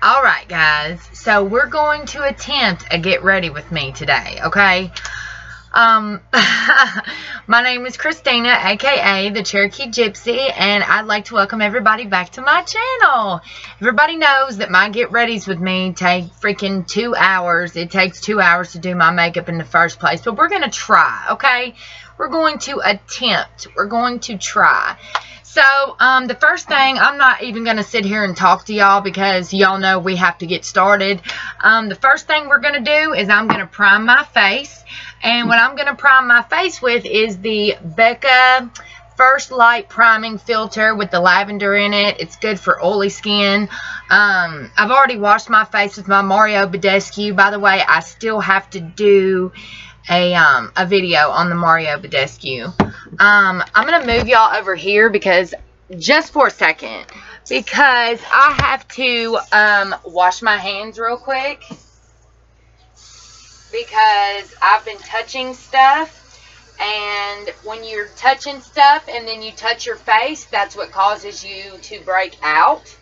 Alright guys, so we're going to attempt a get ready with me today, okay? My name is Christina, aka the Cherokee Gypsy, and I'd like to welcome everybody back to my channel. Everybody knows that my get readies with me take freaking 2 hours. It takes 2 hours to do my makeup in the first place, but we're going to try, okay? We're going to attempt. We're going to try. So, the first thing, I'm not even going to sit here and talk to y'all because y'all know we have to get started. The first thing we're going to do is I'm going to prime my face. And what I'm going to prime my face with is the Becca First Light Priming Filter with the lavender in it. It's good for oily skin. I've already washed my face with my Mario Badescu. By the way, I still have to do a video on the Mario Badescu. I'm going to move y'all over here because, just for a second, because I have to wash my hands real quick. Because I've been touching stuff, and when you're touching stuff and then you touch your face, that's what causes you to break out.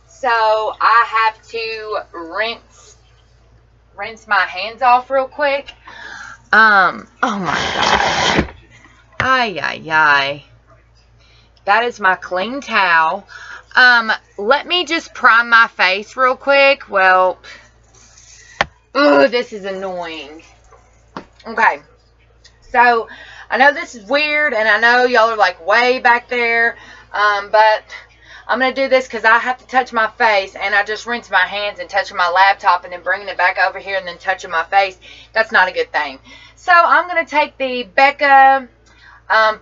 So I have to rinse my hands off real quick. Oh my gosh. Ay. That is my clean towel. Let me just prime my face real quick. Well, oh, this is annoying. Okay. So, I know this is weird, and I know y'all are like way back there, but I'm going to do this because I have to touch my face, and I just rinse my hands and touching my laptop and then bringing it back over here and then touching my face. That's not a good thing. So, I'm going to take the Becca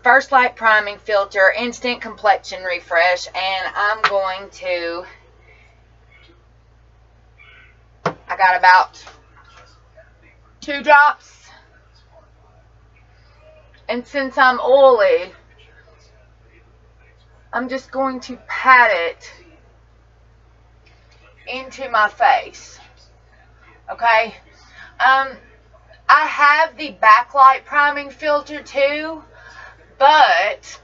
First Light Priming Filter Instant Complexion Refresh, and I'm going to, I got about 2 drops. And since I'm oily, I'm just going to pat it into my face. Okay? I have the Backlight Priming Filter too, but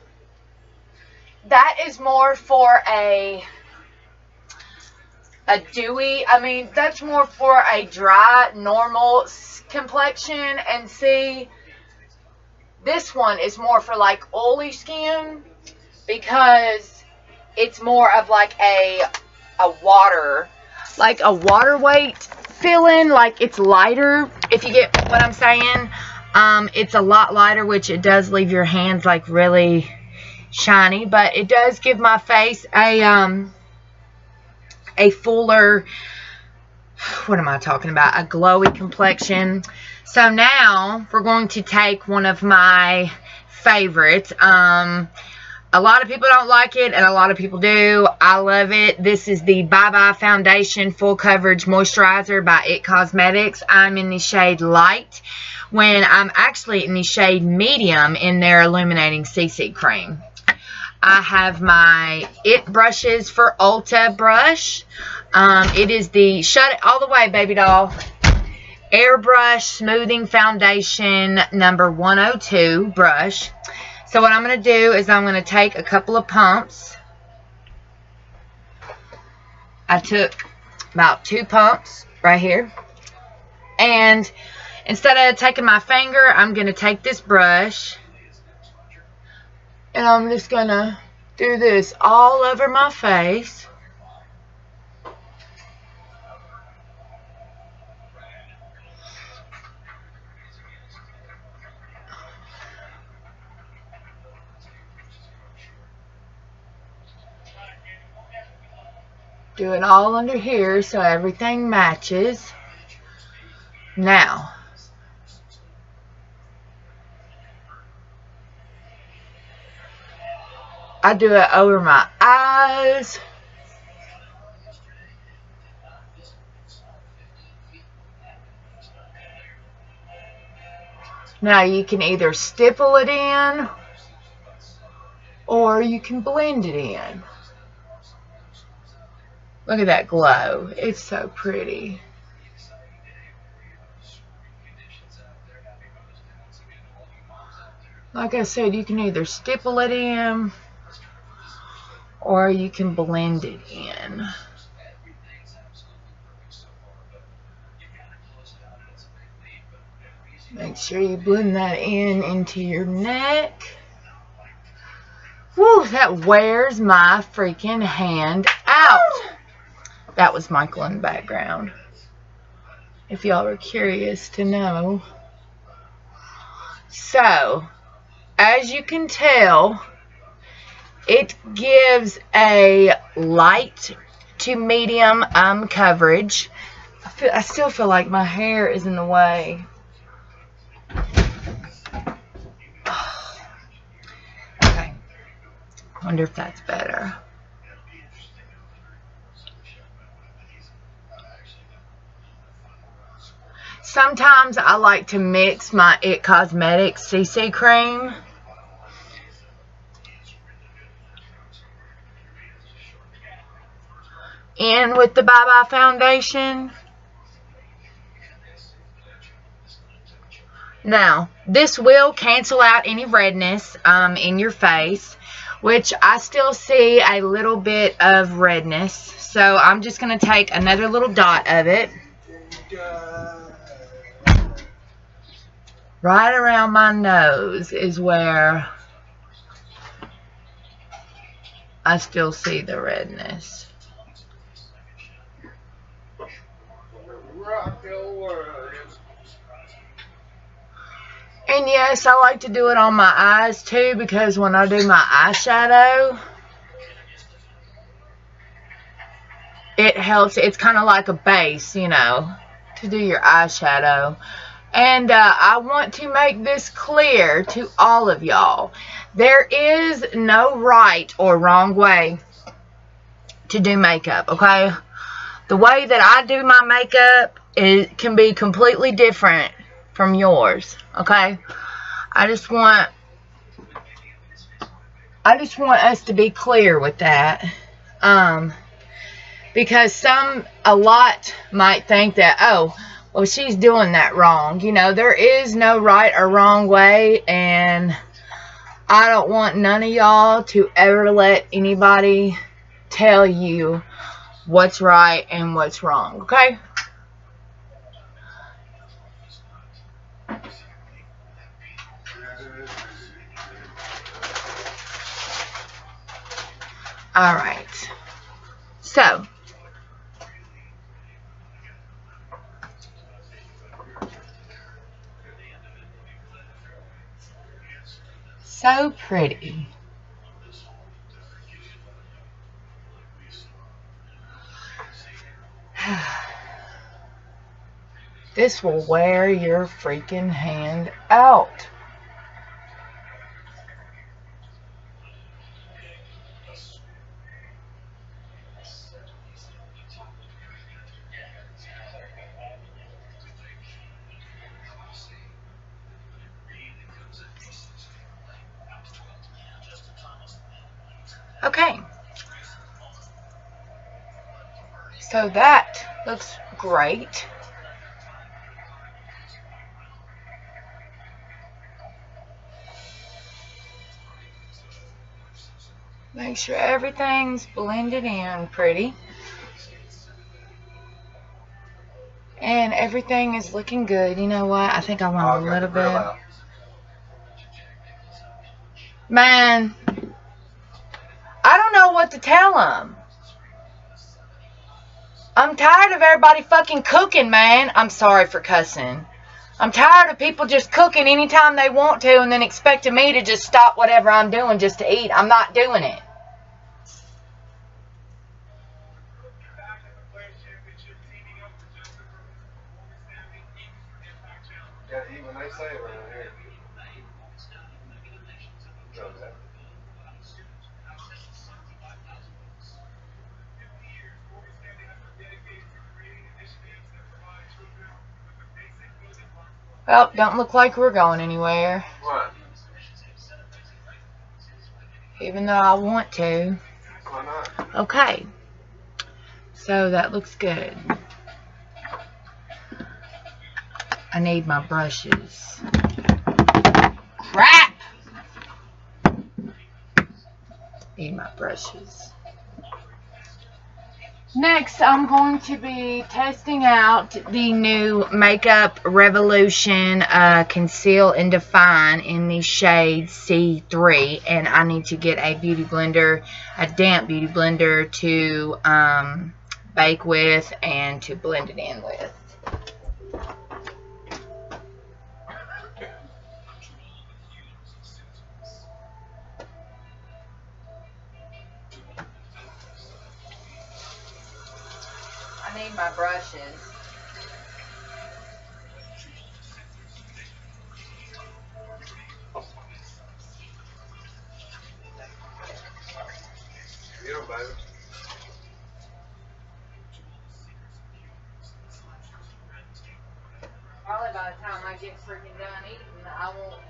that is more for a dewy, that's more for a dry, normal complexion, and see, this one is more for like oily skin because it's more of like a water weight feeling, like it's lighter, if you get what I'm saying. It's a lot lighter, which it does leave your hands like really shiny, but it does give my face a fuller, what am I talking about, a glowy complexion. So now we're going to take one of my favorites. A lot of people don't like it, and a lot of people do. I love it. This is the Bye Bye Foundation Full Coverage Moisturizer by IT Cosmetics. I'm in the shade Light, when I'm actually in the shade Medium in their Illuminating CC Cream. I have my IT brushes for Ulta brush. It is the Shut It All the Way, Baby Doll Airbrush Smoothing Foundation number 102 brush. So what I'm going to do is I'm going to take a couple of pumps. I took about 2 pumps right here. And instead of taking my finger, I'm going to take this brush. And I'm just going to do this all over my face. Do it all under here so everything matches. Now, I do it over my eyes. Now you can either stipple it in or you can blend it in. Look at that glow. It's so pretty. Like I said, you can either stipple it in or you can blend it in. Make sure you blend that into your neck. Woo, that wears my freaking hand out. That was Michael in the background, if y'all are curious to know. So, as you can tell, it gives a light to medium coverage. I still feel like my hair is in the way. Okay. Wonder if that's better. Sometimes I like to mix my IT Cosmetics CC cream in with the Bye Bye foundation. Now, this will cancel out any redness in your face, which I still see a little bit of redness. So I'm just going to take another little dot of it right around my nose is where I still see the redness. And yes, I like to do it on my eyes too, because when I do my eyeshadow, it helps. It's kind of like a base, you know, to do your eyeshadow. And I want to make this clear to all of y'all. There is no right or wrong way to do makeup, okay? The way that I do my makeup, it can be completely different from yours, okay? I just want us to be clear with that. Because a lot might think that, oh, well, she's doing that wrong. You know, there is no right or wrong way, and I don't want none of y'all to ever let anybody tell you what's right and what's wrong, okay? Alright. So, so pretty. This will wear your freaking hand out. Okay. So that looks great. Make sure everything's blended in pretty. And everything is looking good. You know what? I think I want a little bit. Man, I don't know what to tell them. I'm tired of everybody fucking cooking, man. I'm sorry for cussing. I'm tired of people just cooking anytime they want to and then expecting me to just stop whatever I'm doing just to eat. I'm not doing it. Well, don't look like we're going anywhere. What? Even though I want to. Why not? Okay. So that looks good. I need my brushes. Crap! Need my brushes. Next, I'm going to be testing out the new Makeup Revolution Conceal and Define in the shade C3. And I need to get a beauty blender, a damp beauty blender to bake with and to blend it in with. I need my brushes. Yeah, baby. Probably by the time I get freaking done eating,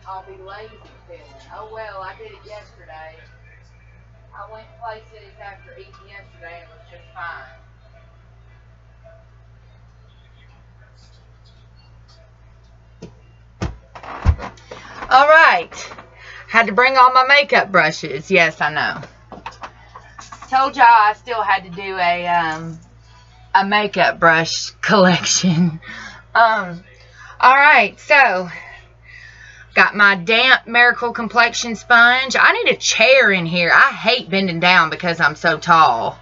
I'll be lazy feeling. Oh well, I did it yesterday. I went places after eating yesterday and it was just fine. Alright. Had to bring all my makeup brushes. Yes, I know. Told y'all I still had to do a makeup brush collection. Alright, so got my damp Miracle Complexion sponge. I need a chair in here. I hate bending down because I'm so tall.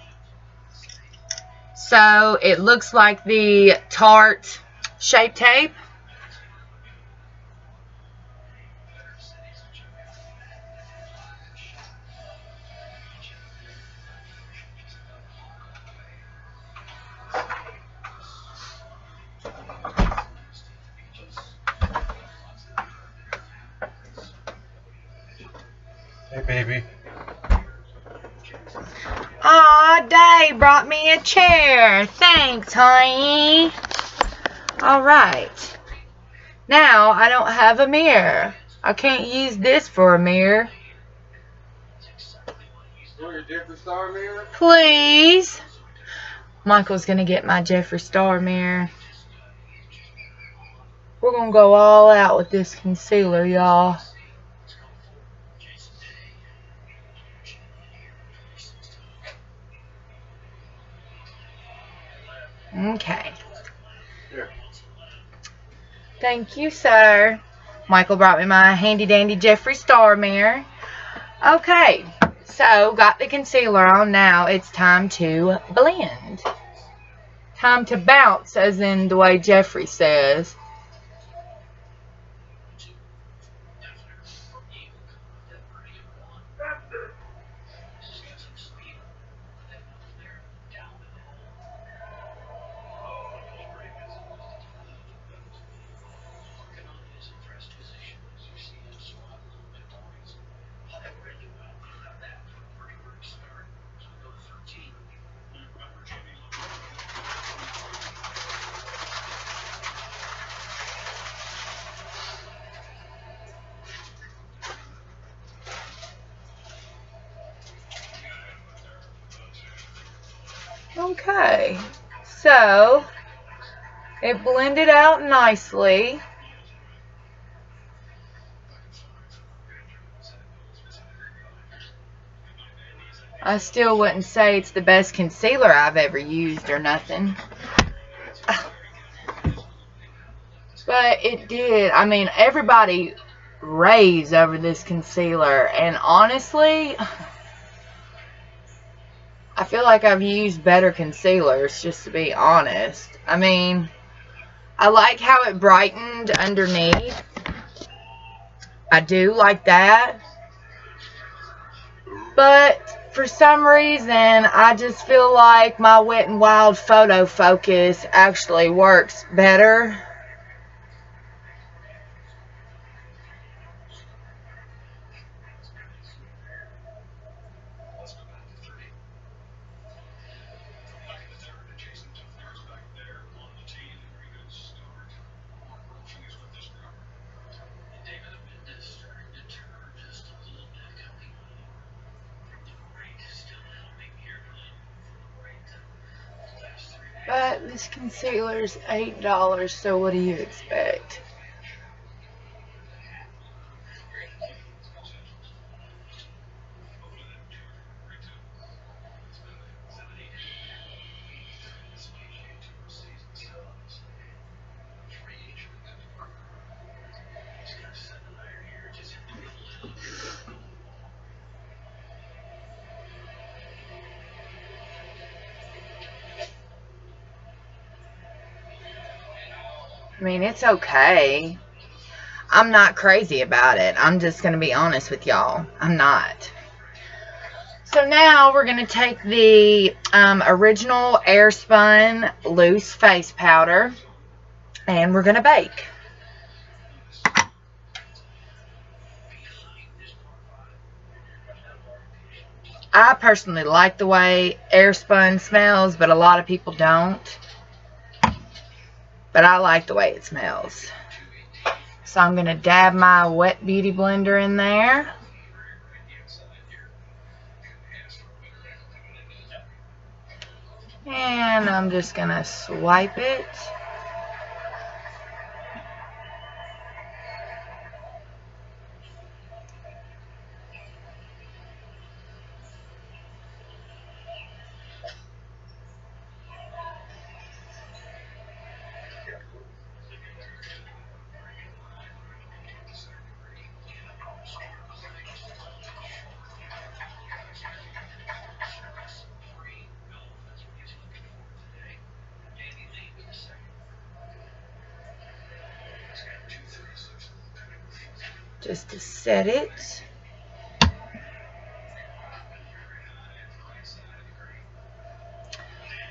So it looks like the Tarte Shape Tape. Hey, baby. Aw, Dave brought me a chair. Thanks, honey. Alright. Now, I don't have a mirror. I can't use this for a mirror. Want your Jeffree Star mirror? Please. Michael's going to get my Jeffree Star mirror. We're going to go all out with this concealer, y'all. Okay. Here. Thank you, sir. Michael brought me my handy-dandy Jeffree Star mirror. Okay. So, got the concealer on. Now, it's time to blend. Time to bounce, as in the way Jeffree says. Okay, so it blended out nicely. I still wouldn't say it's the best concealer I've ever used or nothing. But it did. I mean, everybody raves over this concealer. And honestly, I feel like I've used better concealers, just to be honest. I mean, I like how it brightened underneath. I do like that. But for some reason, I just feel like my Wet n Wild Photo Focus actually works better. But this concealer is $8, so what do you expect? I mean, it's okay. I'm not crazy about it. I'm just going to be honest with y'all. I'm not. So now we're going to take the original Airspun loose face powder and we're going to bake. I personally like the way Airspun smells, but a lot of people don't. But I like the way it smells. So I'm going to dab my Wet Beauty blender in there. And I'm just going to swipe it. Just to set it.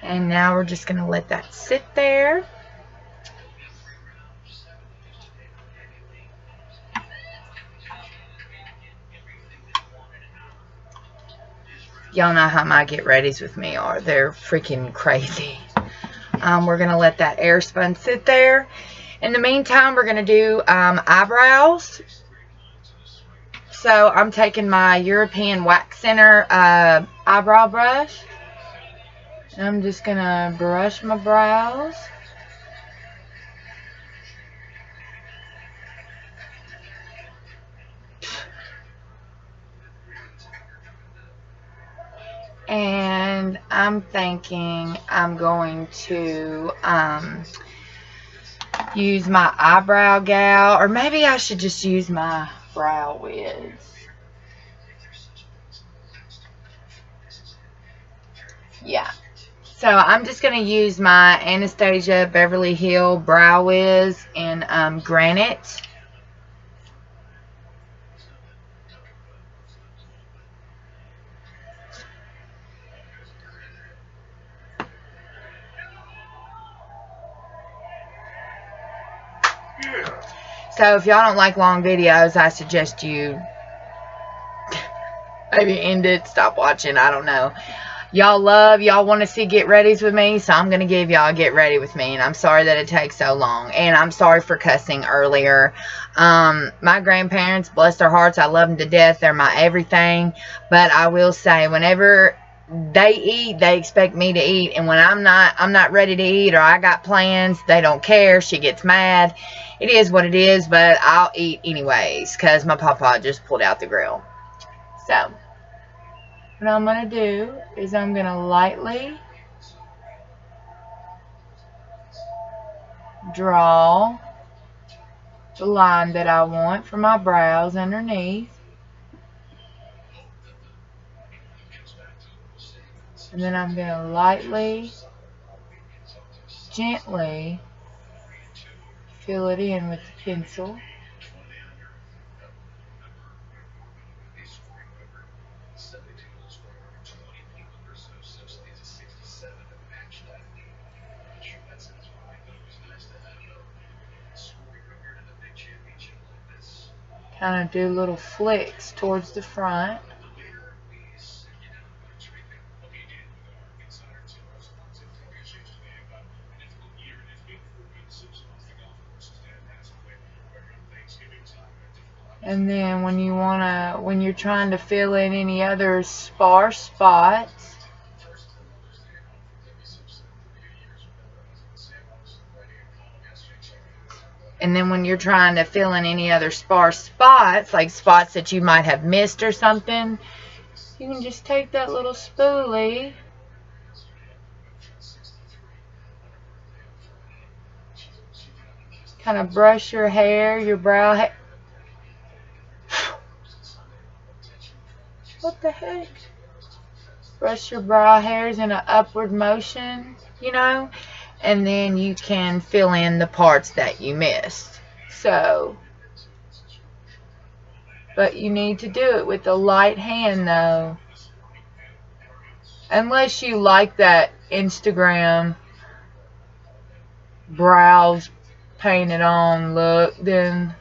And now we're just going to let that sit there. Y'all know how my get readies with me are. They're freaking crazy. We're going to let that Airspun sit there. In the meantime, we're going to do eyebrows. So I'm taking my European Wax Center eyebrow brush. And I'm just going to brush my brows. And I'm thinking I'm going to use my eyebrow gal, or maybe I should just use my brow wiz. Yeah. So I'm just going to use my Anastasia Beverly Hill Brow Wiz in Granite. So if y'all don't like long videos, I suggest you maybe end it, stop watching, I don't know. Y'all want to see get readies with me, so I'm going to give y'all get ready with me, and I'm sorry that it takes so long, and I'm sorry for cussing earlier. My grandparents, bless their hearts, I love them to death, they're my everything, but I will say, whenever they eat, they expect me to eat, and when I'm not ready to eat, or I got plans, they don't care, she gets mad. It is what it is, but I'll eat anyways, because my papa just pulled out the grill. So what I'm going to do is I'm going to lightly draw the line that I want for my brows underneath. And then I'm going to lightly, gently fill it in with the pencil. Kind of do little flicks towards the front. And then when you're trying to fill in any other sparse spots, like spots that you might have missed or something, you can just take that little spoolie kind of brush your hair, your brow hair. What the heck? Brush your brow hairs in an upward motion, you know, and then you can fill in the parts that you missed. So, but you need to do it with a light hand though. Unless you like that Instagram brows painted on look, then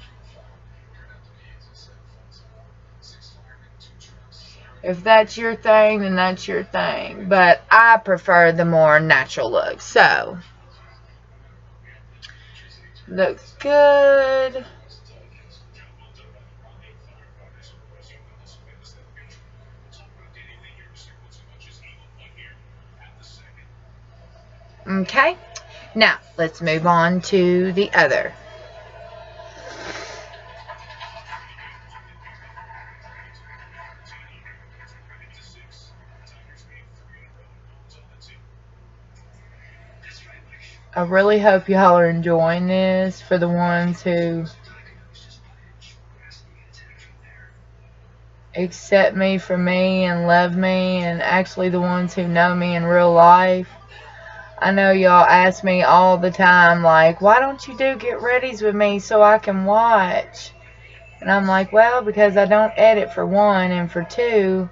if that's your thing, then that's your thing. But I prefer the more natural look. So, looks good. Okay, now let's move on to the other. I really hope y'all are enjoying this. For the ones who accept me for me and love me, and actually the ones who know me in real life. I know y'all ask me all the time, like, why don't you do get readies with me so I can watch? And I'm like, well, because I don't edit, for one, and for two,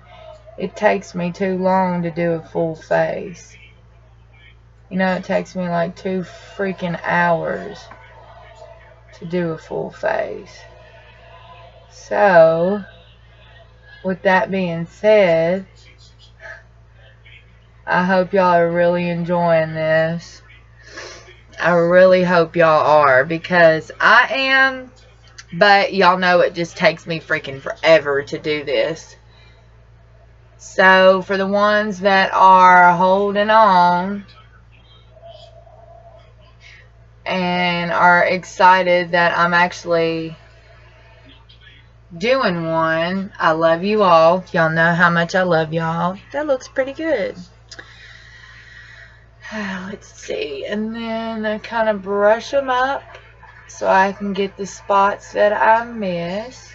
it takes me too long to do a full face. You know, it takes me like 2 freaking hours to do a full face. So, with that being said, I hope y'all are really enjoying this. I really hope y'all are, because I am, but y'all know it just takes me freaking forever to do this. So, for the ones that are holding on and are excited that I'm actually doing one, I love you all. Y'all know how much I love y'all. That looks pretty good. Let's see, and then I kind of brush them up so I can get the spots that I missed.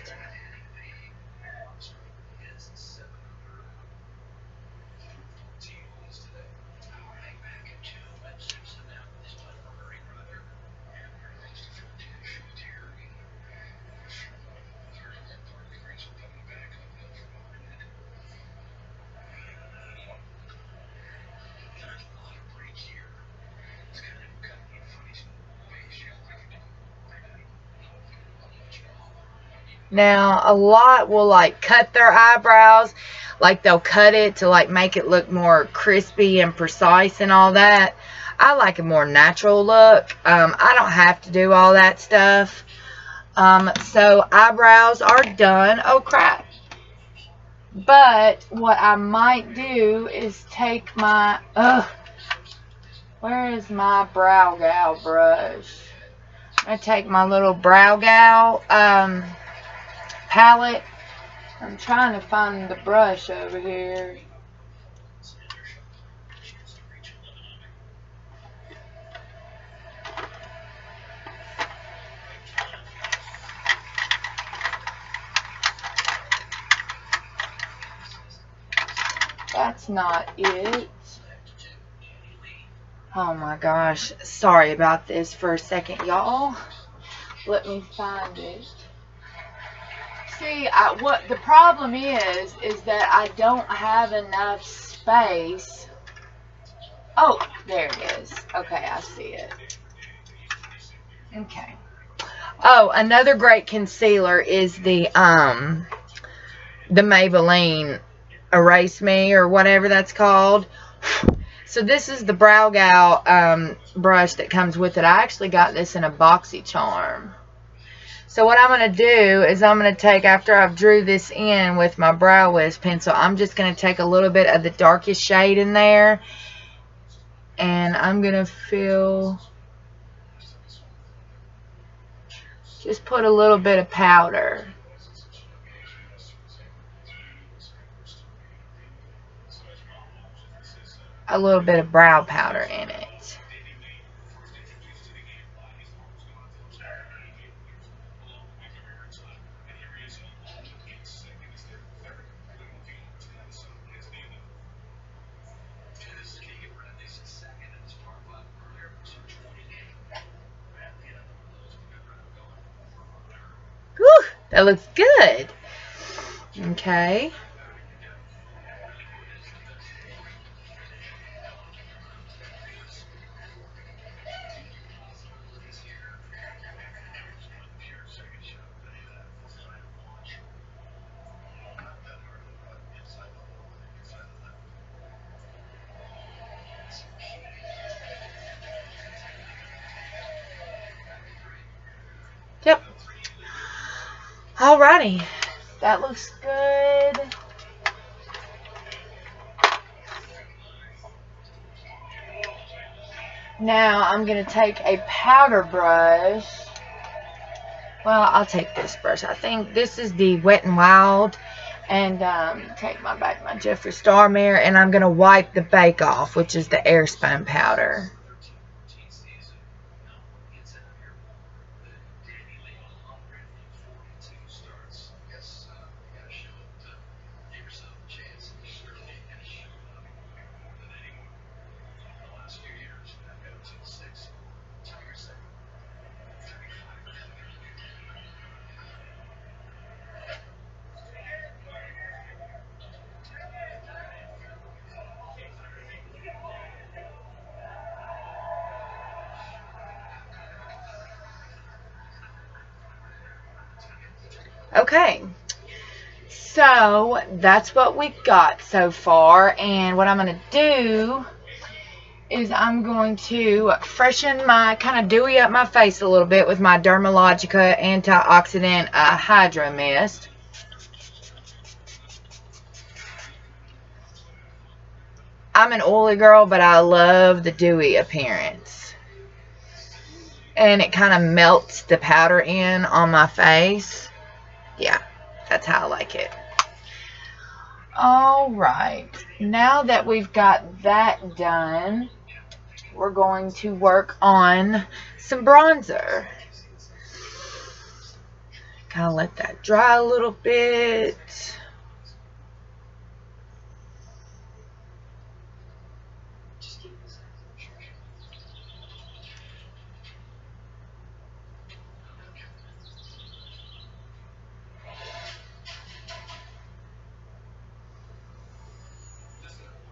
Now, a lot will like cut their eyebrows, like they'll cut it to like make it look more crispy and precise and all that. I like a more natural look. I don't have to do all that stuff. So eyebrows are done. Oh crap. But what I might do is take my, where is my brow gal brush? I take my little brow gal, palette. I'm trying to find the brush over here. That's not it. Oh my gosh. Sorry about this for a second, y'all. Let me find it. See, what the problem is that I don't have enough space. Oh, there it is. Okay, I see it. Okay. Oh, another great concealer is the Maybelline Erase Me, or whatever that's called. So this is the Brow Gal brush that comes with it. I actually got this in a BoxyCharm. So what I'm going to do is I'm going to take, after I've drew this in with my Brow Wiz pencil, I'm just going to take a little bit of the darkest shade in there. And I'm going to fill, just put a little bit of powder. A little bit of brow powder in it. That looks good. Okay. Yep. Alrighty. That looks good. Now I'm going to take a powder brush. Well, I'll take this brush. I think this is the Wet n Wild. And take my Jeffree Star mirror, and I'm going to wipe the bake off, which is the Airspun powder. Okay, so that's what we got so far, and what I'm going to do is I'm going to freshen my, kind of dewy up my face a little bit with my Dermalogica Antioxidant Hydro Mist. I'm an oily girl, but I love the dewy appearance. And it kind of melts the powder in on my face. Yeah, that's how I like it. Alright, now that we've got that done, we're going to work on some bronzer. Kind of let that dry a little bit.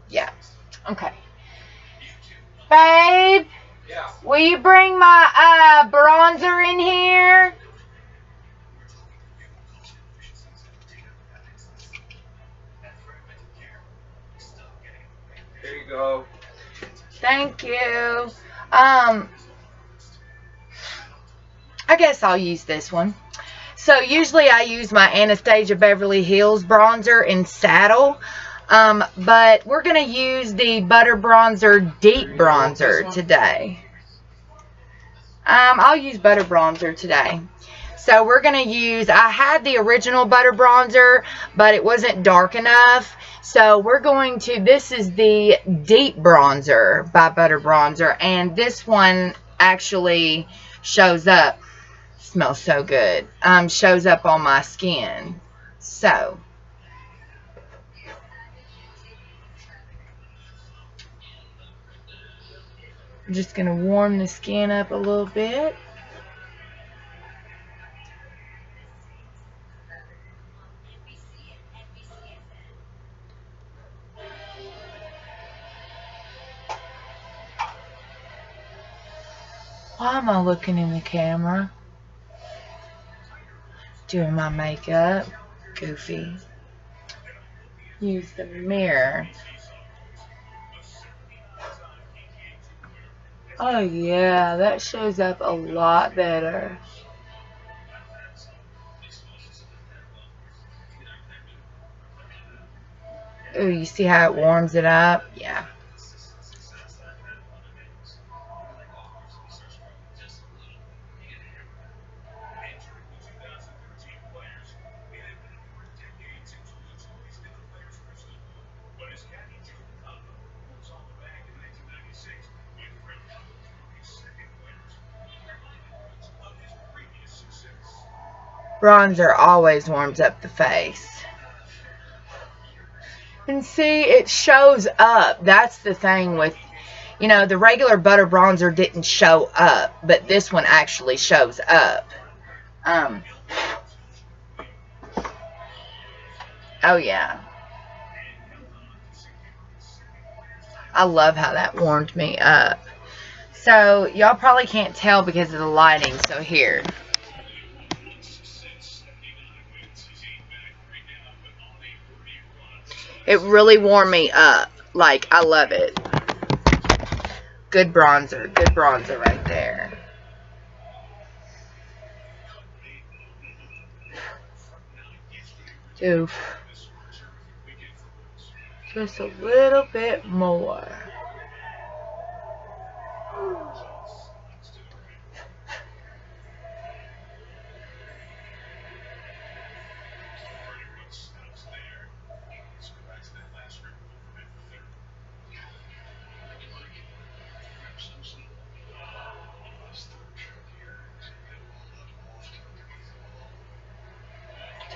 Yeah. Okay. Babe, Yeah. will you bring my bronzer in here? There you go. Thank you. I guess I'll use this one. So usually I use my Anastasia Beverly Hills bronzer in Saddle. But we're going to use the Butter Bronzer Deep Bronzer today. I'll use Butter Bronzer today. So we're going to use, I had the original Butter Bronzer, but it wasn't dark enough. So we're going to, this is the Deep Bronzer by Butter Bronzer. And this one actually shows up, smells so good, shows up on my skin. So I'm just going to warm the skin up a little bit. Why am I looking in the camera? Doing my makeup. Goofy. Use the mirror. Oh yeah, that shows up a lot better. Ooh, you see how it warms it up? Yeah. Bronzer always warms up the face. And see, it shows up. That's the thing with, you know, the regular Butter Bronzer didn't show up, but this one actually shows up. Oh, yeah. I love how that warmed me up. So, y'all probably can't tell because of the lighting. So, here. It really warmed me up. Like, I love it. Good bronzer. Good bronzer right there. Do just a little bit more.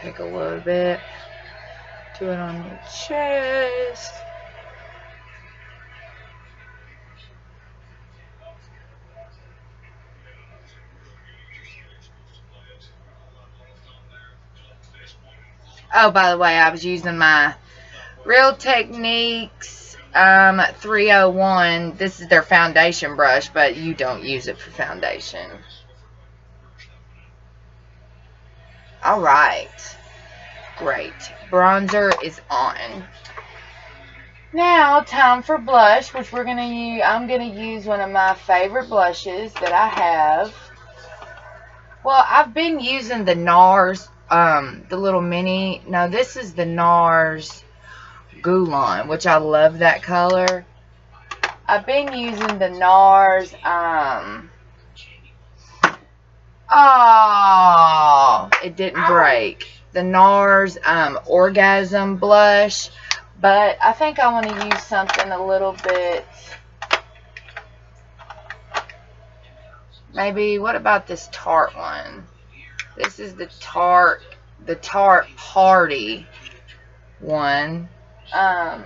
Take a little bit. Do it on your chest. Oh, by the way, I was using my Real Techniques 301. This is their foundation brush, but you don't use it for foundation. Alright. Great. Bronzer is on. Now, time for blush, which we're going to use. I'm going to use one of my favorite blushes that I have. Well, I've been using the NARS, the little mini. No, this is the NARS Gulan, which I love that color. I've been using the NARS, oh, it didn't break. The NARS, Orgasm blush. But I think I want to use something a little bit, maybe, what about this Tarte one? This is the Tarte Party one. I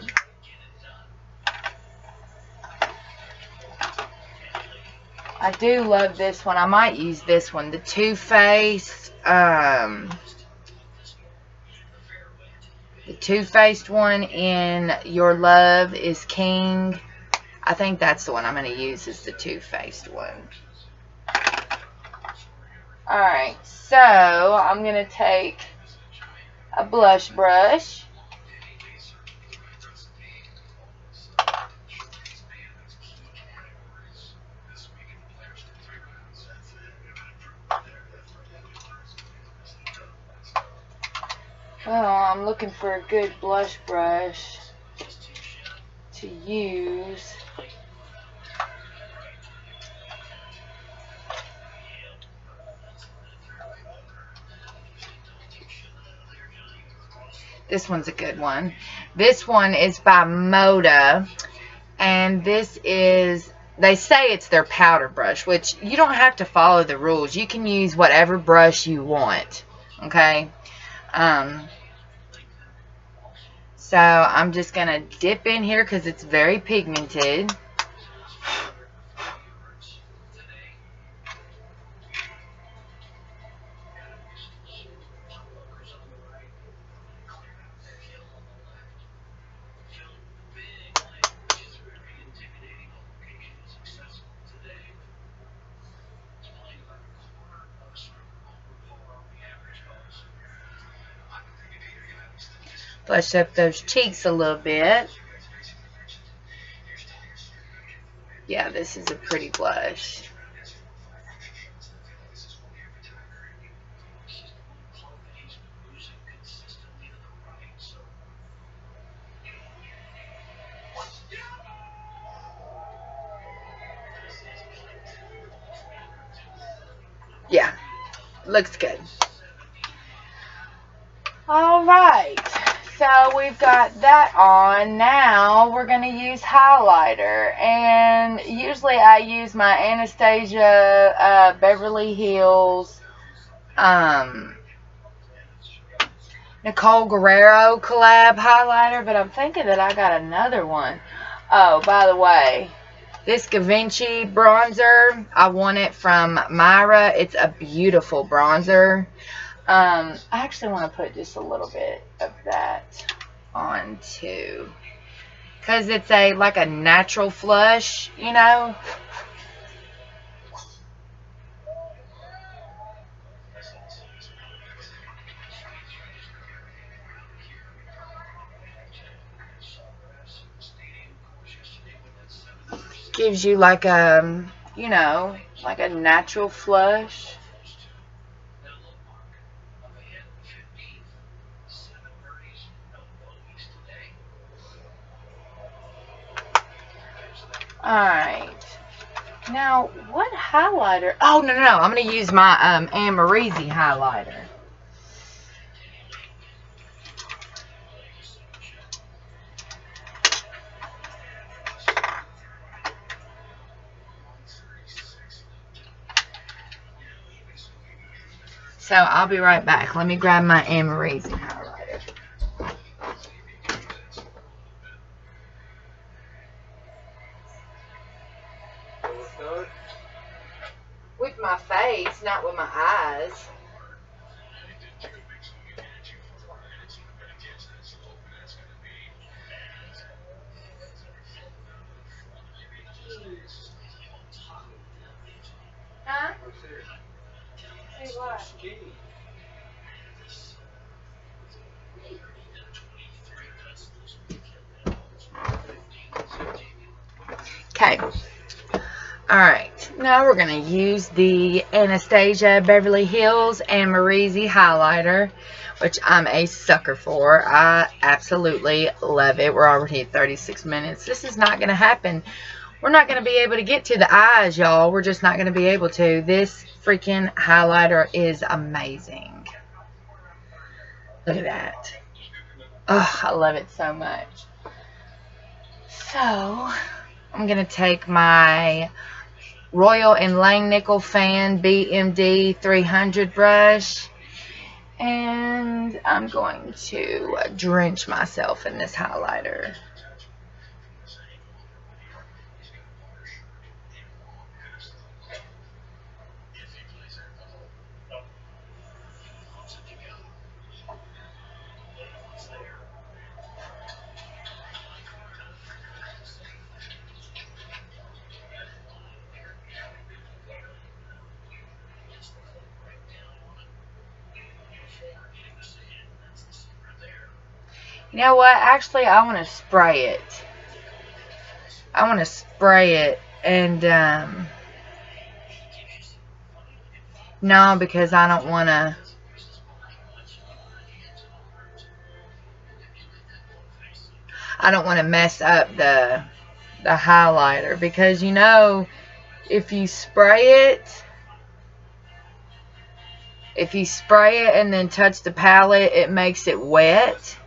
do love this one. I might use this one. The Too Faced, the Too Faced one in Your Love is King. I think that's the one I'm going to use, is the Too Faced one. Alright, so I'm going to take a blush brush. Well, I'm looking for a good blush brush to use. This one's a good one. This one is by Moda, and this is, they say it's their powder brush, which you don't have to follow the rules. You can use whatever brush you want, okay? So I'm just going to dip in here because it's very pigmented. Flush up those cheeks a little bit. Yeah, this is a pretty blush. Yeah, looks good. Alright, so we've got that on. Now we're going to use highlighter. And usually I use my Anastasia Beverly Hills Nicole Guerrero collab highlighter. But I'm thinking that I got another one. Oh, by the way, this Givenchy bronzer, I won it from Myra. It's a beautiful bronzer. I actually want to put just a little bit of that on too, because it's like a natural flush, you know. Gives you like a, you know, like a natural flush. Alright. Now, what highlighter? Oh, no. I'm going to use my Amrezy highlighter. So, I'll be right back. Let me grab my Amrezy highlighter. With my face, not with my eyes. Huh? Say what? Okay. Alright. Now we're going to use the Anastasia Beverly Hills Amrezy highlighter, which I'm a sucker for. I absolutely love it. We're already at 36 minutes. This is not going to happen. We're not going to be able to get to the eyes, y'all. We're just not going to be able to. This freaking highlighter is amazing. Look at that. Oh, I love it so much. So, I'm going to take my Royal and Langnickel Fan BMD 300 brush, and I'm going to drench myself in this highlighter. You know what? Actually, I want to spray it. I want to spray it, and no, because I don't want to. I don't want to mess up the highlighter, because you know, if you spray it and then touch the palette, it makes it wet,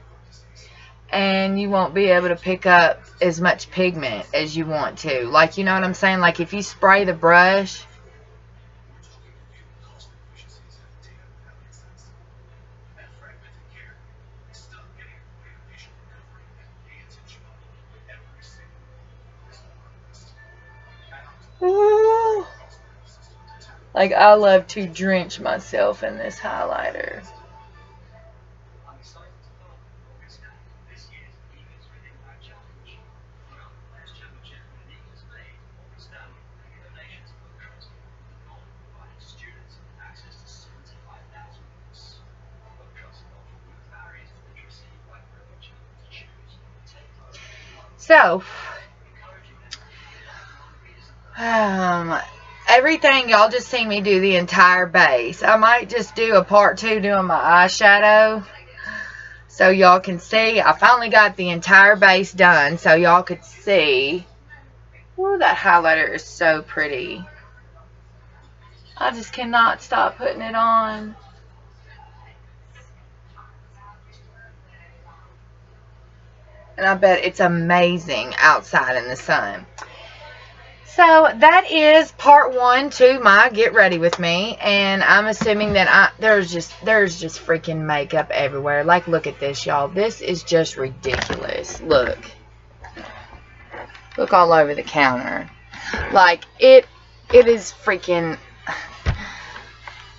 and you won't be able to pick up as much pigment as you want to. Like, you know what I'm saying? Like, if you spray the brush, ooh, like, I love to drench myself in this highlighter. So, everything, y'all just seen me do the entire base. I might just do a part 2 doing my eyeshadow, so y'all can see. I finally got the entire base done, so y'all could see. Ooh, that highlighter is so pretty. I just cannot stop putting it on. And I bet it's amazing outside in the sun. So that is part 1 to my Get Ready With Me. And I'm assuming that there's just freaking makeup everywhere. Like, look at this, y'all. This is just ridiculous. Look. Look all over the counter. Like, it is freaking...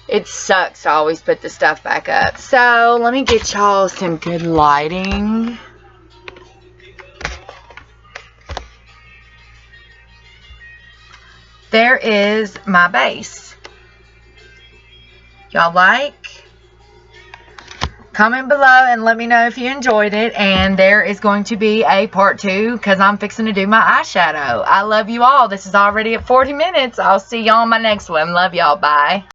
It sucks to always put the stuff back up. So, let me get y'all some good lighting. There is my base. Y'all like? Comment below and let me know if you enjoyed it. And there is going to be a part 2 because I'm fixing to do my eyeshadow. I love you all. This is already at 40 minutes. I'll see y'all on my next one. Love y'all. Bye.